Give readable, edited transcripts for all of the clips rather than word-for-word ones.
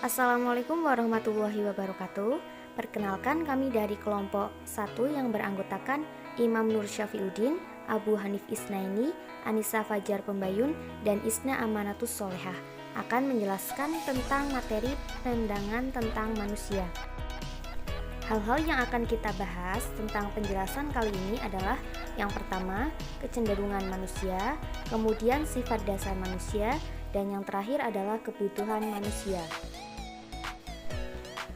Assalamualaikum warahmatullahi wabarakatuh. Perkenalkan, kami dari kelompok 1 yang beranggotakan Imam Nur Syafiuddin, Abu Hanif Isnaini, Anissa Fajar Pembayun, dan Isna Amanatus Solehah akan menjelaskan tentang materi pandangan tentang manusia. Hal-hal yang akan kita bahas tentang penjelasan kali ini adalah yang pertama, kecenderungan manusia, kemudian sifat dasar manusia, dan yang terakhir adalah kebutuhan manusia.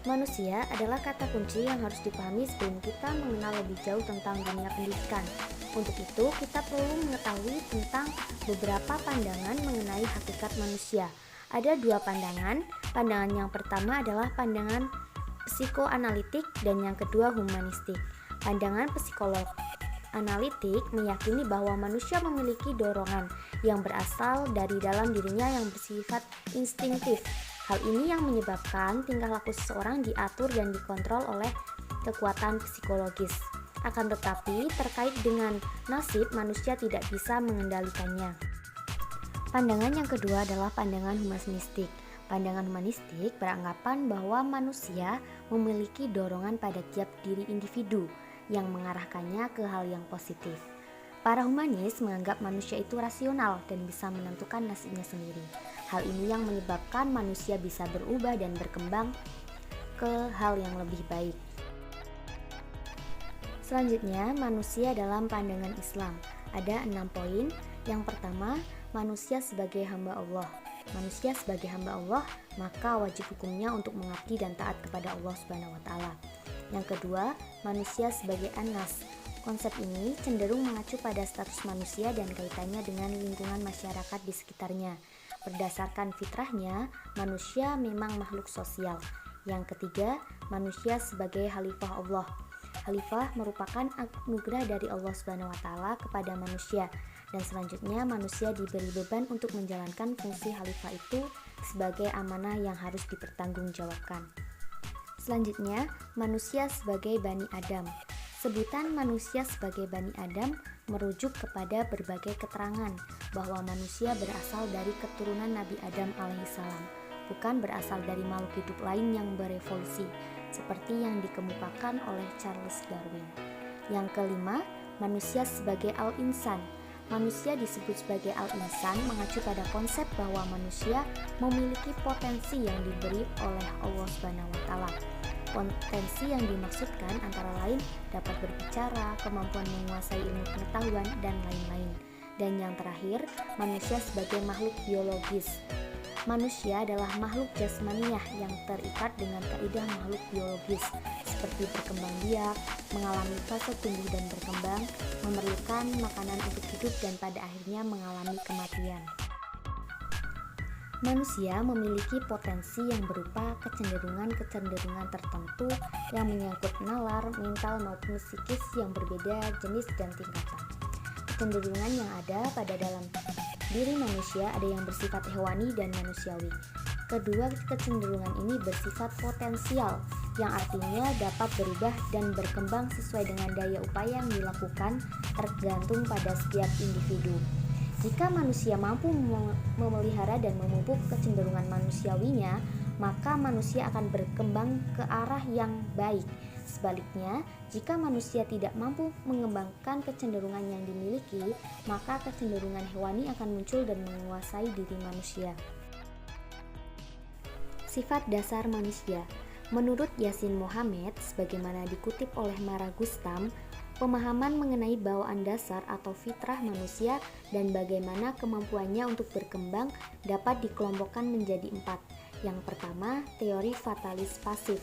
Manusia adalah kata kunci yang harus dipahami sebelum kita mengenal lebih jauh tentang dunia pendidikan. Untuk itu, kita perlu mengetahui tentang beberapa pandangan mengenai hakikat manusia. Ada dua pandangan. Pandangan yang pertama adalah pandangan psikoanalitik dan yang kedua humanistik. Pandangan psikolog analitik meyakini bahwa manusia memiliki dorongan yang berasal dari dalam dirinya yang bersifat instinktif. Hal ini yang menyebabkan tingkah laku seseorang diatur dan dikontrol oleh kekuatan psikologis. Akan tetapi, terkait dengan nasib, manusia tidak bisa mengendalikannya. Pandangan yang kedua adalah pandangan humanistik. Pandangan humanistik beranggapan bahwa manusia memiliki dorongan pada tiap diri individu yang mengarahkannya ke hal yang positif. Para humanis menganggap manusia itu rasional dan bisa menentukan nasibnya sendiri. Hal ini yang menyebabkan manusia bisa berubah dan berkembang ke hal yang lebih baik. Selanjutnya, manusia dalam pandangan Islam. Ada 6 poin. Yang pertama, manusia sebagai hamba Allah. Manusia sebagai hamba Allah, maka wajib hukumnya untuk mengabdi dan taat kepada Allah Subhanahu wa taala. Yang kedua, manusia sebagai anas. Konsep ini cenderung mengacu pada status manusia dan kaitannya dengan lingkungan masyarakat di sekitarnya. Berdasarkan fitrahnya, manusia memang makhluk sosial. Yang ketiga, manusia sebagai khalifah Allah. Khalifah merupakan anugerah dari Allah Subhanahu wa taala kepada manusia, dan selanjutnya manusia diberi beban untuk menjalankan fungsi khalifah itu sebagai amanah yang harus dipertanggungjawabkan. Selanjutnya, manusia sebagai Bani Adam. Sebutan manusia sebagai Bani Adam merujuk kepada berbagai keterangan bahwa manusia berasal dari keturunan Nabi Adam alaihissalam, bukan berasal dari makhluk hidup lain yang berevolusi, seperti yang dikemukakan oleh Charles Darwin. Yang kelima, manusia sebagai al-insan. Manusia disebut sebagai al-insan mengacu pada konsep bahwa manusia memiliki potensi yang diberi oleh Allah Subhanahu wa taala. Potensi yang dimaksudkan antara lain dapat berbicara, kemampuan menguasai ilmu pengetahuan, dan lain-lain. Dan yang terakhir, manusia sebagai makhluk biologis. Manusia adalah makhluk jasmaniah yang terikat dengan kaidah makhluk biologis, seperti berkembang biak, mengalami fase tumbuh dan berkembang, memerlukan makanan untuk hidup, dan pada akhirnya mengalami kematian. Manusia memiliki potensi yang berupa kecenderungan-kecenderungan tertentu yang menyangkut nalar, mental maupun psikis yang berbeda jenis dan tingkatan. Kecenderungan yang ada pada dalam diri manusia ada yang bersifat hewani dan manusiawi. Kedua kecenderungan ini bersifat potensial, yang artinya dapat berubah dan berkembang sesuai dengan daya upaya yang dilakukan tergantung pada setiap individu. Jika manusia mampu memelihara dan memupuk kecenderungan manusiawinya, maka manusia akan berkembang ke arah yang baik. Sebaliknya, jika manusia tidak mampu mengembangkan kecenderungan yang dimiliki, maka kecenderungan hewani akan muncul dan menguasai diri manusia. Sifat dasar manusia. Menurut Yasin Mohammed, sebagaimana dikutip oleh Mara Gustam, pemahaman mengenai bawaan dasar atau fitrah manusia dan bagaimana kemampuannya untuk berkembang dapat dikelompokkan menjadi 4. Yang pertama, teori fatalis pasif.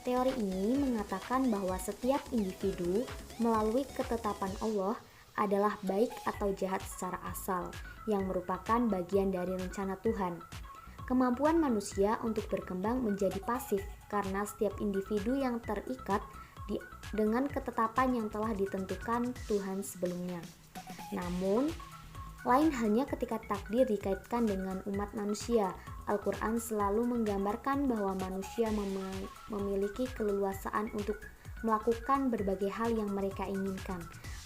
Teori ini mengatakan bahwa setiap individu melalui ketetapan Allah adalah baik atau jahat secara asal, yang merupakan bagian dari rencana Tuhan. Kemampuan manusia untuk berkembang menjadi pasif karena setiap individu yang terikat dengan ketetapan yang telah ditentukan Tuhan sebelumnya. Namun, lain halnya ketika takdir dikaitkan dengan umat manusia. Al-Quran selalu menggambarkan bahwa manusia memiliki keleluasaan untuk melakukan berbagai hal yang mereka inginkan.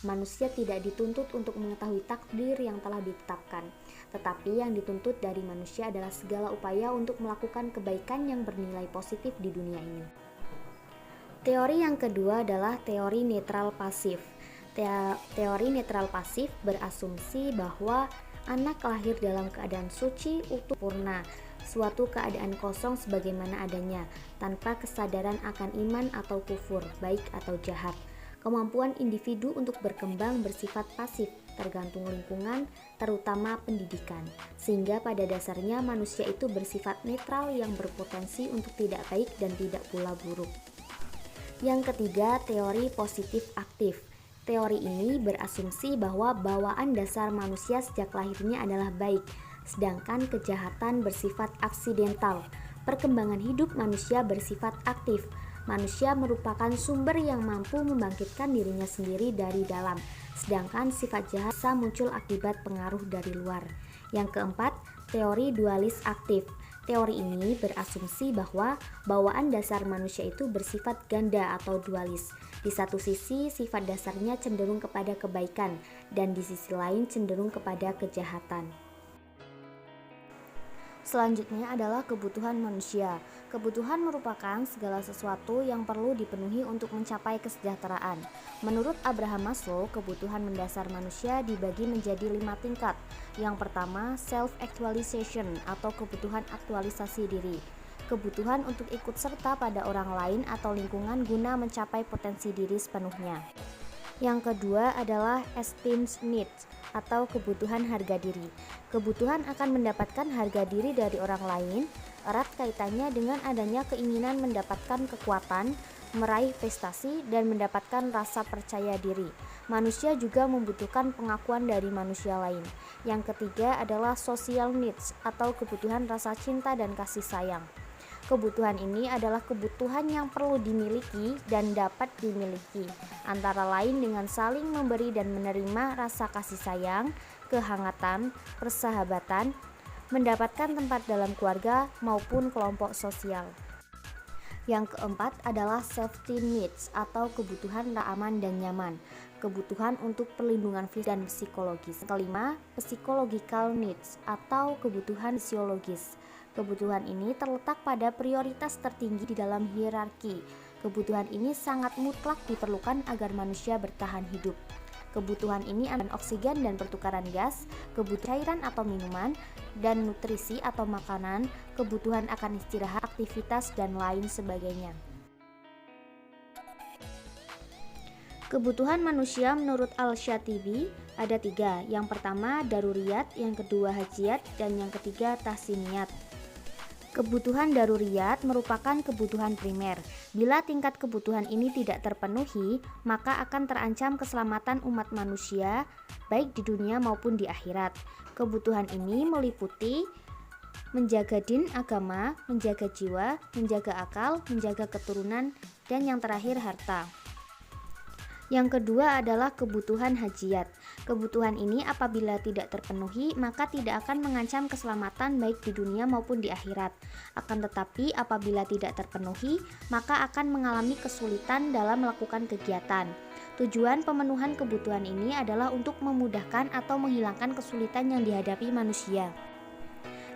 Manusia tidak dituntut untuk mengetahui takdir yang telah ditetapkan, tetapi yang dituntut dari manusia adalah segala upaya untuk melakukan kebaikan yang bernilai positif di dunia ini. Teori yang kedua adalah teori netral pasif. Teori netral pasif berasumsi bahwa anak lahir dalam keadaan suci, utuh, purna, suatu keadaan kosong sebagaimana adanya, tanpa kesadaran akan iman atau kufur, baik atau jahat. Kemampuan individu untuk berkembang bersifat pasif, tergantung lingkungan, terutama pendidikan. Sehingga pada dasarnya manusia itu bersifat netral yang berpotensi untuk tidak baik dan tidak pula buruk. Yang ketiga, teori positif aktif. Teori ini berasumsi bahwa bawaan dasar manusia sejak lahirnya adalah baik, sedangkan kejahatan bersifat aksidental. Perkembangan hidup manusia bersifat aktif. Manusia merupakan sumber yang mampu membangkitkan dirinya sendiri dari dalam, sedangkan sifat jahat bisa muncul akibat pengaruh dari luar. Yang keempat, teori dualis aktif. Teori ini berasumsi bahwa bawaan dasar manusia itu bersifat ganda atau dualis. Di satu sisi, sifat dasarnya cenderung kepada kebaikan, dan di sisi lain cenderung kepada kejahatan. Selanjutnya adalah kebutuhan manusia. Kebutuhan merupakan segala sesuatu yang perlu dipenuhi untuk mencapai kesejahteraan. Menurut Abraham Maslow, kebutuhan mendasar manusia dibagi menjadi 5 tingkat. Yang pertama, self-actualization atau kebutuhan aktualisasi diri. Kebutuhan untuk ikut serta pada orang lain atau lingkungan guna mencapai potensi diri sepenuhnya. Yang kedua adalah esteem needs atau kebutuhan harga diri. Kebutuhan akan mendapatkan harga diri dari orang lain erat kaitannya dengan adanya keinginan mendapatkan kekuatan, meraih prestasi, dan mendapatkan rasa percaya diri. Manusia juga membutuhkan pengakuan dari manusia lain. Yang ketiga adalah social needs atau kebutuhan rasa cinta dan kasih sayang. Kebutuhan ini adalah kebutuhan yang perlu dimiliki dan dapat dimiliki, antara lain dengan saling memberi dan menerima rasa kasih sayang, kehangatan, persahabatan, mendapatkan tempat dalam keluarga maupun kelompok sosial. Yang keempat adalah safety needs atau kebutuhan aman dan nyaman, kebutuhan untuk perlindungan fisik dan psikologis. Kelima, psychological needs atau kebutuhan fisiologis. Kebutuhan ini terletak pada prioritas tertinggi di dalam hierarki. Kebutuhan ini sangat mutlak diperlukan agar manusia bertahan hidup. Kebutuhan ini adalah oksigen dan pertukaran gas, kebutuhan cairan atau minuman, dan nutrisi atau makanan, kebutuhan akan istirahat, aktivitas, dan lain sebagainya. Kebutuhan manusia menurut Al-Shatibi ada 3. Yang pertama daruriyat, yang kedua hajiat, dan yang ketiga tahsiniyat. Kebutuhan daruriyat merupakan kebutuhan primer. Bila tingkat kebutuhan ini tidak terpenuhi, maka akan terancam keselamatan umat manusia, baik di dunia maupun di akhirat. Kebutuhan ini meliputi menjaga din agama, menjaga jiwa, menjaga akal, menjaga keturunan, dan yang terakhir harta. Yang kedua adalah kebutuhan hajiat. Kebutuhan ini apabila tidak terpenuhi, maka tidak akan mengancam keselamatan baik di dunia maupun di akhirat. Akan tetapi apabila tidak terpenuhi, maka akan mengalami kesulitan dalam melakukan kegiatan. Tujuan pemenuhan kebutuhan ini adalah untuk memudahkan atau menghilangkan kesulitan yang dihadapi manusia.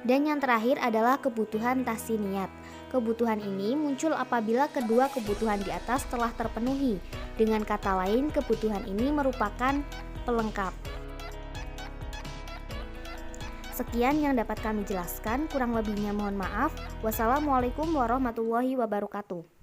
Dan yang terakhir adalah kebutuhan tahsiniyat. Kebutuhan ini muncul apabila kedua kebutuhan di atas telah terpenuhi. Dengan kata lain, kebutuhan ini merupakan pelengkap. Sekian yang dapat kami jelaskan, kurang lebihnya mohon maaf. Wassalamualaikum warahmatullahi wabarakatuh.